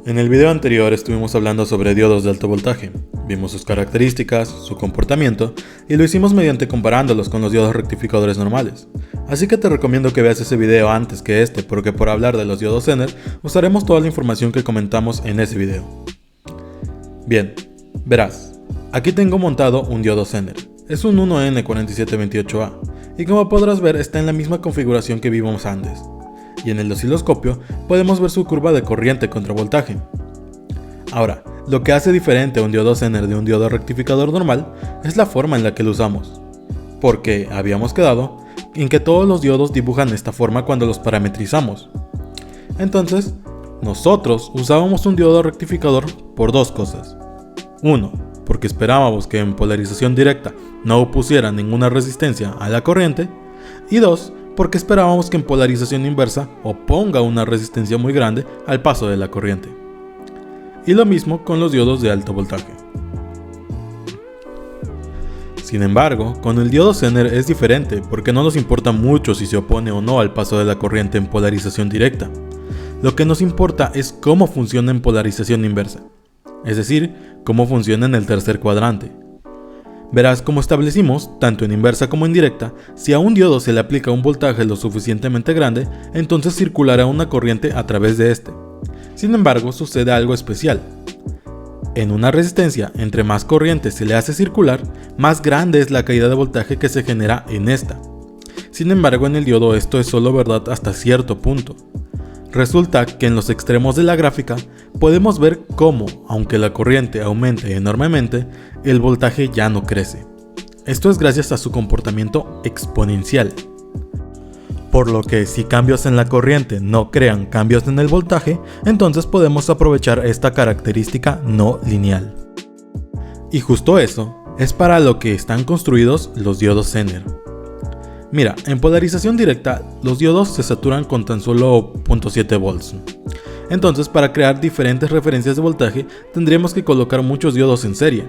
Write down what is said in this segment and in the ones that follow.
En el video anterior estuvimos hablando sobre diodos de alto voltaje, vimos sus características, su comportamiento y lo hicimos mediante comparándolos con los diodos rectificadores normales. Así que te recomiendo que veas ese video antes que este porque por hablar de los diodos Zener usaremos toda la información que comentamos en ese video. Bien, verás, aquí tengo montado un diodo Zener, es un 1N4728A y como podrás ver está en la misma configuración que vimos antes. Y en el osciloscopio podemos ver su curva de corriente contra voltaje. Ahora, lo que hace diferente a un diodo Zener de un diodo rectificador normal es la forma en la que lo usamos, porque habíamos quedado en que todos los diodos dibujan esta forma cuando los parametrizamos. Entonces, nosotros usábamos un diodo rectificador por dos cosas. Uno, porque esperábamos que en polarización directa no opusiera ninguna resistencia a la corriente, y dos, porque esperábamos que en polarización inversa oponga una resistencia muy grande al paso de la corriente. Y lo mismo con los diodos de alto voltaje. Sin embargo, con el diodo Zener es diferente porque no nos importa mucho si se opone o no al paso de la corriente en polarización directa. Lo que nos importa es cómo funciona en polarización inversa, es decir, cómo funciona en el tercer cuadrante. Verás, como establecimos, tanto en inversa como en directa, si a un diodo se le aplica un voltaje lo suficientemente grande, entonces circulará una corriente a través de este. Sin embargo, sucede algo especial. En una resistencia, entre más corriente se le hace circular, más grande es la caída de voltaje que se genera en esta. Sin embargo, en el diodo esto es solo verdad hasta cierto punto. Resulta que en los extremos de la gráfica podemos ver cómo, aunque la corriente aumente enormemente, el voltaje ya no crece. Esto es gracias a su comportamiento exponencial. Por lo que si cambios en la corriente no crean cambios en el voltaje, entonces podemos aprovechar esta característica no lineal. Y justo eso es para lo que están construidos los diodos Zener. Mira, en polarización directa, los diodos se saturan con tan solo 0.7 volts. Entonces, para crear diferentes referencias de voltaje, tendríamos que colocar muchos diodos en serie.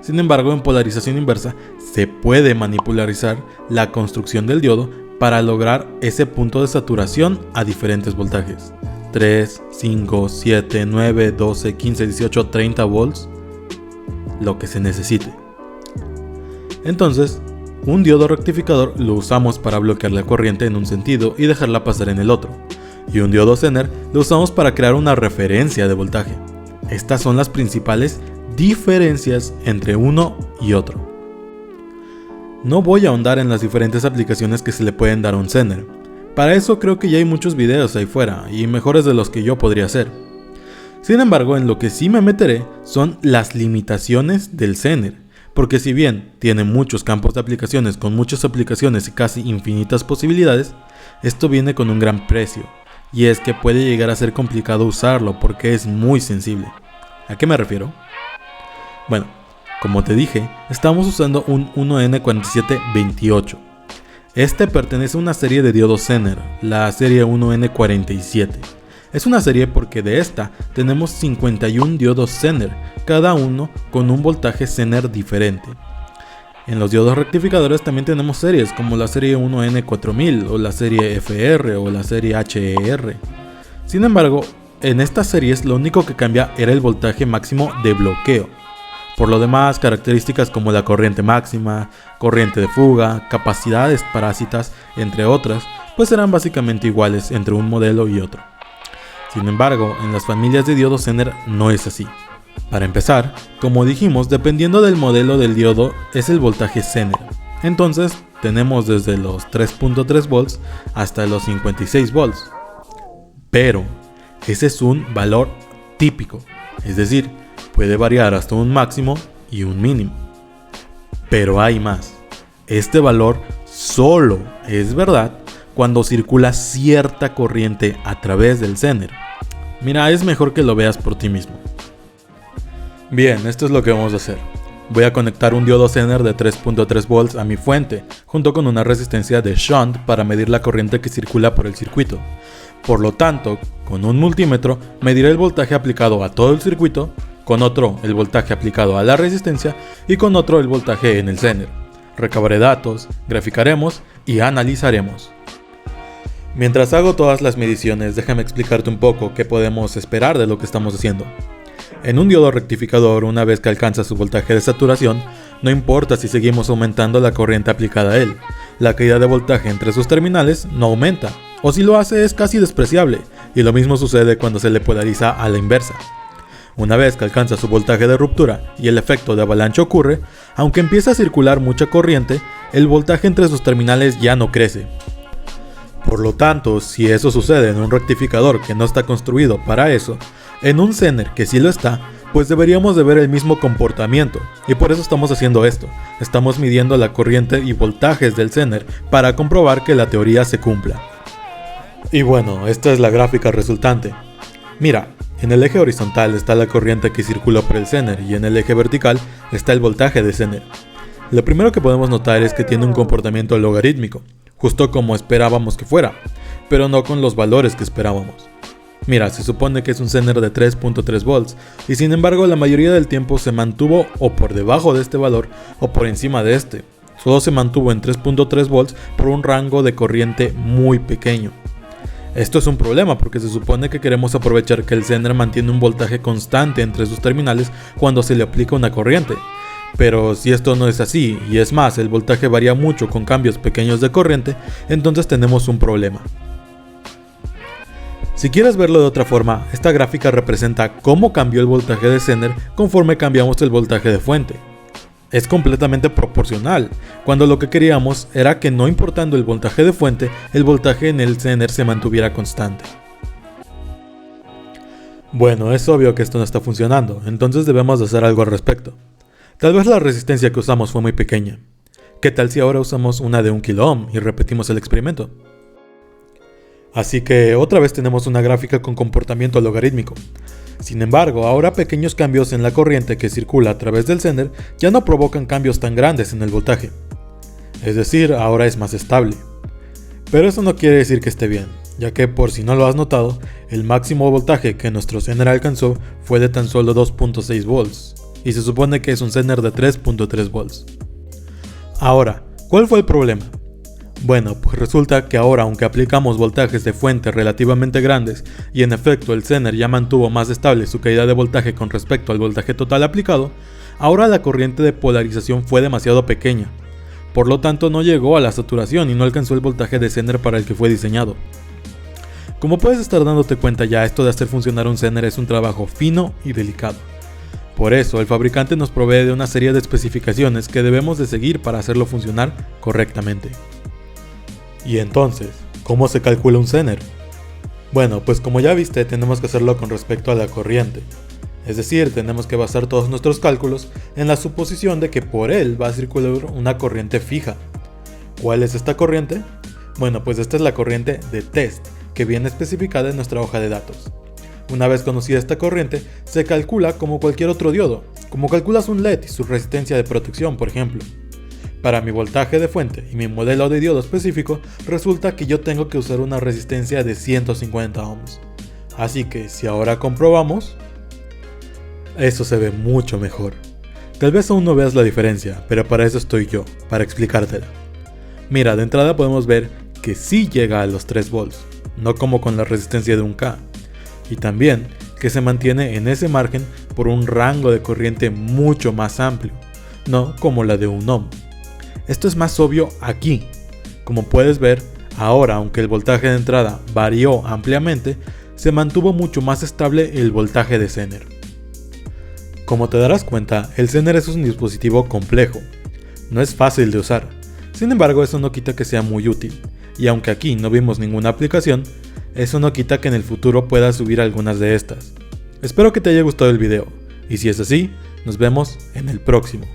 Sin embargo, en polarización inversa, se puede manipularizar la construcción del diodo para lograr ese punto de saturación a diferentes voltajes. 3, 5, 7, 9, 12, 15, 18, 30 volts, lo que se necesite. Entonces, un diodo rectificador lo usamos para bloquear la corriente en un sentido y dejarla pasar en el otro. Y un diodo Zener lo usamos para crear una referencia de voltaje. Estas son las principales diferencias entre uno y otro. No voy a ahondar en las diferentes aplicaciones que se le pueden dar a un Zener. Para eso creo que ya hay muchos videos ahí fuera y mejores de los que yo podría hacer. Sin embargo, en lo que sí me meteré son las limitaciones del Zener. Porque si bien tiene muchos campos de aplicaciones con muchas aplicaciones y casi infinitas posibilidades, esto viene con un gran precio, y es que puede llegar a ser complicado usarlo porque es muy sensible. ¿A qué me refiero? Bueno, como te dije, estamos usando un 1N4728. Este pertenece a una serie de diodos Zener, la serie 1N47. Es una serie porque de esta tenemos 51 diodos Zener, cada uno con un voltaje Zener diferente. En los diodos rectificadores también tenemos series como la serie 1N4000 o la serie FR o la serie HER. Sin embargo, en estas series lo único que cambia era el voltaje máximo de bloqueo. Por lo demás, características como la corriente máxima, corriente de fuga, capacidades parásitas, entre otras, pues eran básicamente iguales entre un modelo y otro. Sin embargo, en las familias de diodos Zener no es así. Para empezar, como dijimos, dependiendo del modelo del diodo es el voltaje Zener. Entonces, tenemos desde los 3.3 volts hasta los 56 volts. Pero, ese es un valor típico, es decir, puede variar hasta un máximo y un mínimo. Pero hay más. Este valor solo es verdad cuando circula cierta corriente a través del Zener. Mira, es mejor que lo veas por ti mismo. Bien, esto es lo que vamos a hacer. Voy a conectar un diodo Zener de 3.3 volts a mi fuente, junto con una resistencia de shunt para medir la corriente que circula por el circuito. Por lo tanto, con un multímetro mediré el voltaje aplicado a todo el circuito, con otro el voltaje aplicado a la resistencia y con otro el voltaje en el Zener. Recabaré datos, graficaremos y analizaremos. Mientras hago todas las mediciones, déjame explicarte un poco qué podemos esperar de lo que estamos haciendo. En un diodo rectificador, una vez que alcanza su voltaje de saturación, no importa si seguimos aumentando la corriente aplicada a él, la caída de voltaje entre sus terminales no aumenta, o si lo hace es casi despreciable, y lo mismo sucede cuando se le polariza a la inversa. Una vez que alcanza su voltaje de ruptura y el efecto de avalancha ocurre, aunque empieza a circular mucha corriente, el voltaje entre sus terminales ya no crece. Por lo tanto, si eso sucede en un rectificador que no está construido para eso, en un Zener que sí lo está, pues deberíamos de ver el mismo comportamiento, y por eso estamos haciendo esto. Estamos midiendo la corriente y voltajes del Zener para comprobar que la teoría se cumpla. Y bueno, esta es la gráfica resultante. Mira, en el eje horizontal está la corriente que circula por el Zener y en el eje vertical está el voltaje de Zener. Lo primero que podemos notar es que tiene un comportamiento logarítmico, justo como esperábamos que fuera, pero no con los valores que esperábamos. Mira, se supone que es un Zener de 3.3 volts y sin embargo la mayoría del tiempo se mantuvo o por debajo de este valor o por encima de este. Solo se mantuvo en 3.3 volts por un rango de corriente muy pequeño. Esto es un problema porque se supone que queremos aprovechar que el Zener mantiene un voltaje constante entre sus terminales cuando se le aplica una corriente. Pero si esto no es así, y es más, el voltaje varía mucho con cambios pequeños de corriente, entonces tenemos un problema. Si quieres verlo de otra forma, esta gráfica representa cómo cambió el voltaje de Zener conforme cambiamos el voltaje de fuente. Es completamente proporcional, cuando lo que queríamos era que no importando el voltaje de fuente, el voltaje en el Zener se mantuviera constante. Bueno, es obvio que esto no está funcionando, entonces debemos de hacer algo al respecto. Tal vez la resistencia que usamos fue muy pequeña. ¿Qué tal si ahora usamos una de 1 kΩ y repetimos el experimento? Así que otra vez tenemos una gráfica con comportamiento logarítmico. Sin embargo, ahora pequeños cambios en la corriente que circula a través del Zener ya no provocan cambios tan grandes en el voltaje. Es decir, ahora es más estable. Pero eso no quiere decir que esté bien, ya que por si no lo has notado, el máximo voltaje que nuestro Zener alcanzó fue de tan solo 2.6 volts. Y se supone que es un Zener de 3.3 volts. Ahora, ¿cuál fue el problema? Bueno, pues resulta que ahora aunque aplicamos voltajes de fuente relativamente grandes y en efecto el Zener ya mantuvo más estable su caída de voltaje con respecto al voltaje total aplicado, ahora la corriente de polarización fue demasiado pequeña. Por lo tanto no llegó a la saturación y no alcanzó el voltaje de Zener para el que fue diseñado. Como puedes estar dándote cuenta ya, esto de hacer funcionar un Zener es un trabajo fino y delicado. Por eso, el fabricante nos provee de una serie de especificaciones que debemos de seguir para hacerlo funcionar correctamente. Y entonces, ¿cómo se calcula un Zener? Bueno, pues como ya viste, tenemos que hacerlo con respecto a la corriente. Es decir, tenemos que basar todos nuestros cálculos en la suposición de que por él va a circular una corriente fija. ¿Cuál es esta corriente? Bueno, pues esta es la corriente de test, que viene especificada en nuestra hoja de datos. Una vez conocida esta corriente, se calcula como cualquier otro diodo, como calculas un LED y su resistencia de protección, por ejemplo. Para mi voltaje de fuente y mi modelo de diodo específico, resulta que yo tengo que usar una resistencia de 150 ohms. Así que si ahora comprobamos, eso se ve mucho mejor. Tal vez aún no veas la diferencia, pero para eso estoy yo, para explicártela. Mira, de entrada podemos ver que sí llega a los 3 volts, no como con la resistencia de 1K. Y también que se mantiene en ese margen por un rango de corriente mucho más amplio, no como la de 1 ohm. Esto es más obvio aquí. Como puedes ver, ahora aunque el voltaje de entrada varió ampliamente, se mantuvo mucho más estable el voltaje de Zener. Como te darás cuenta, el Zener es un dispositivo complejo. No es fácil de usar. Sin embargo, eso no quita que sea muy útil. Y aunque aquí no vimos ninguna aplicación, eso no quita que en el futuro puedas subir algunas de estas. Espero que te haya gustado el video, y si es así, nos vemos en el próximo.